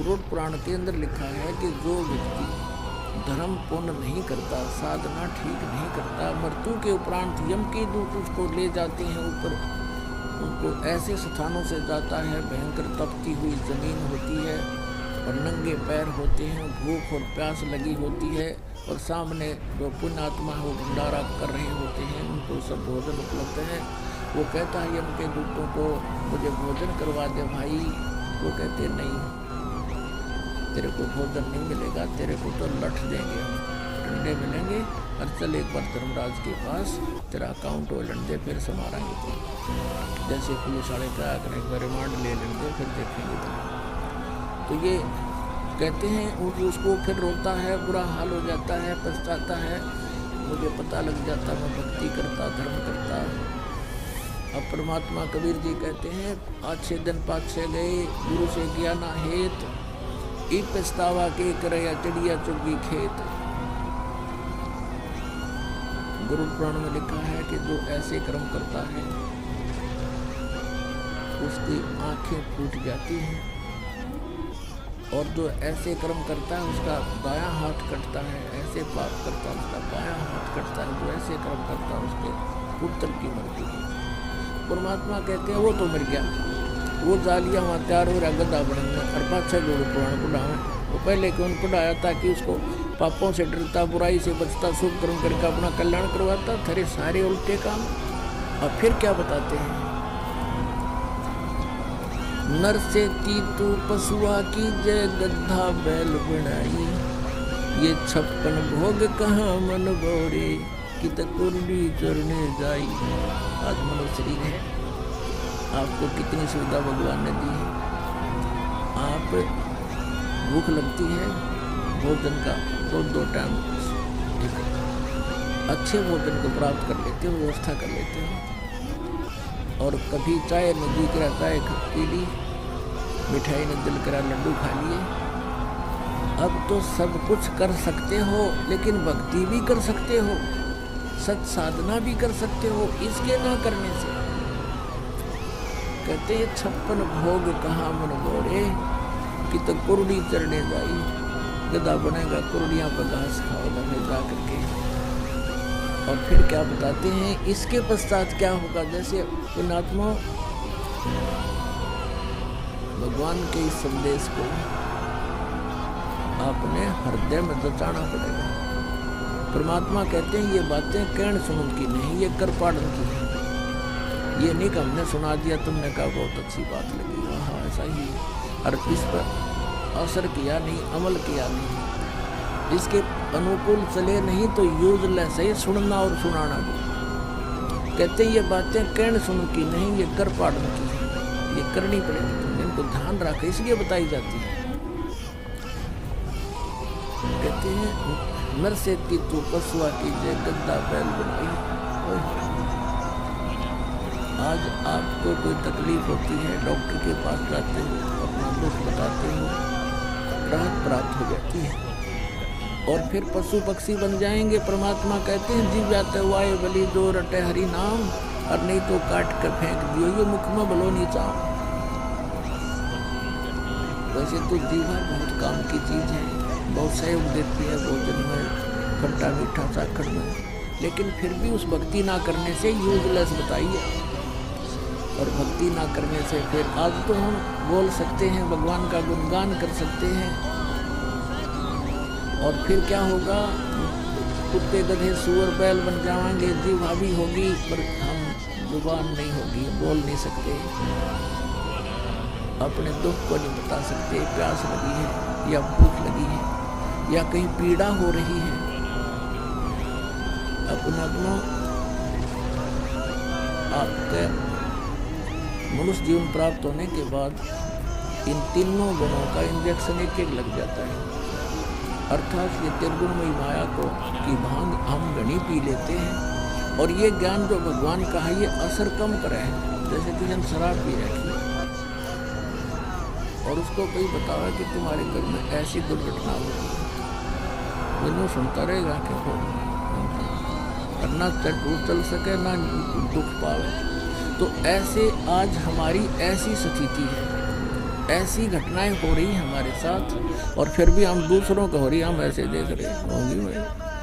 गरुड़ पुराण के अंदर लिखा है कि जो व्यक्ति धर्म पुण्य नहीं करता, साधना ठीक नहीं करता, मृत्यु के उपरांत यम के दूत उसको ले जाते हैं ऊपर, उनको ऐसे स्थानों से जाता है, भयंकर तपती हुई जमीन होती है और नंगे पैर होते हैं, भूख और प्यास लगी होती है और सामने जो पुण्यात्मा वो भंडारा कर रहे होते हैं, उनको सब भोजन उपलब्ध है। वो कहता है यम के दूतों को, मुझे भोजन करवा दे भाई। वो कहते नहीं, तेरे को भोजन नहीं मिलेगा, तेरे को तो लठ देंगे, डंडे मिलेंगे, और चल एक बार धर्मराज के पास तेरा अकाउंट वो लंडे फिर संभालेंगे तो जैसे पुलिस वाले क्या करेंगे, रिमांड ले लेंगे, फिर देखेंगे तो ये कहते हैं। उसको फिर रोता है, बुरा हाल हो जाता है, पछताता है, मुझे पता लग जाता मैं भक्ति करता, धर्म करता। अब परमात्मा कबीर जी कहते हैं, आज 6 दिन पाछे गए, गुरु से किया ना हेत, ई पछतावा के करे या चिड़िया चुगी खेत। गुरु पुराण में लिखा है कि जो ऐसे कर्म करता है उसकी आंखें फूट जाती हैं, और जो ऐसे कर्म करता है उसका दायां हाथ कटता है, ऐसे पाप करता है उसका बायां हाथ कटता है, जो ऐसे कर्म करता है उसके पुत्र की मृत्यु होती है। परमात्मा कहते हैं वो तो मर गया, वो जालिया वहाँ तैयार हो रहा गद्दा बनने, और 5-6 गुरु पुराण पढ़ावे। वो पहले क्यों पढ़ाया? ताकि उसको पापों से डरता, बुराई से बचता, शुभ कर्म करके अपना कल्याण करवाता। थरे सारे उल्टे काम। और फिर क्या बताते हैं, नर से तीतू पशुआ की जय, गद्धा बैल बनाई, ये 56 भोग कहाँ मन बोरे, कि तकुर्डी चरने जाई। आज मनुष्य शरीर है, आपको कितनी सुविधा भगवान ने दी है। आप भूख लगती है, भोजन का 2 टाइम अच्छे भोजन को प्राप्त कर लेते हो, व्यवस्था कर लेते हो। और कभी चाय नदी करा चाय पी ली, मिठाई ने दिल करा लड्डू खा लिए। अब तो सब कुछ कर सकते हो, लेकिन भक्ति भी कर सकते हो, सच साधना भी कर सकते हो। इसके ना करने से कहते हैं 56 भोग कहाँ मन बोरे, कि तो कुर्डी चरने जाई। गधा बनेगा, कुर्डियाँ पर घास खाओगा में जा करके। और फिर क्या बताते हैं, इसके पश्चात क्या होगा? जैसे पुण्यात्मा भगवान के इस संदेश को आपने हृदय में दचाना पड़ेगा। परमात्मा कहते हैं ये बातें कहण सुनन की नहीं, ये कर पाड़न की है। ये नहीं कि हमने सुना दिया, तुमने कहा बहुत अच्छी बात लगी, हाँ ऐसा ही, और इस पर असर किया नहीं, अमल किया नहीं, इसके अनुकूल चले नहीं तो यूजलेस है सुनना और सुनाना भी। कहते हैं ये बातें कहण सुन की नहीं, ये कर पाड़न की है, ये करनी पड़ेगी, तुमने इनको ध्यान रखा, इसलिए बताई जाती है। कहते हैं नर से तीतू पशुआ की जय, गद्दा बैल बनाई। आज आपको कोई तकलीफ होती है, डॉक्टर के पास जाते हो, अपना दुख बताते हो, राहत प्राप्त हो जाती है, और फिर पशु पक्षी बन जाएंगे। परमात्मा कहते हैं जीव जाते हुए बलि दो रटे हरि नाम, और नहीं तो काट कर फेंक दियो, ये मुख में भलो नहीं चाहो। वैसे तो जीवा बहुत काम की चीज है, बहुत सहयोग देती है भोजन में, खट्टा मीठा चाखड़ में, लेकिन फिर भी उस भक्ति ना करने से यूजलेस बताइए। और भक्ति ना करने से फिर आज तो हम बोल सकते हैं, भगवान का गुणगान कर सकते हैं, और फिर क्या होगा, कुत्ते गधे सुअर बैल बन जाएंगे, जीवा भी होगी पर हम जुबान नहीं होगी, बोल नहीं सकते, अपने दुख को नहीं बता सकते, प्यास लगी है या भूख लगी है या कहीं पीड़ा हो रही है। अपना आपके मनुष्य जीवन प्राप्त होने के बाद इन तीनों गुणों का इंजेक्शन एक लग जाता है, अर्थात ये त्रिगुणमयी माया को की भांग हम घनी पी लेते हैं, और ये ज्ञान जो भगवान का है ये असर कम करे है। जैसे कि हम शराब पी रहे और उसको कोई बतावे कि तुम्हारे घर में ऐसी दुर्घटना होगी, वो सुनता रहेगा कि ना चल सके ना दुख पावे। तो ऐसे आज हमारी ऐसी स्थिति है ऐसी घटनाएं हो रही हैं हमारे साथ, और फिर भी हम दूसरों को हो रही, हम ऐसे देख रहे होंगी भाई।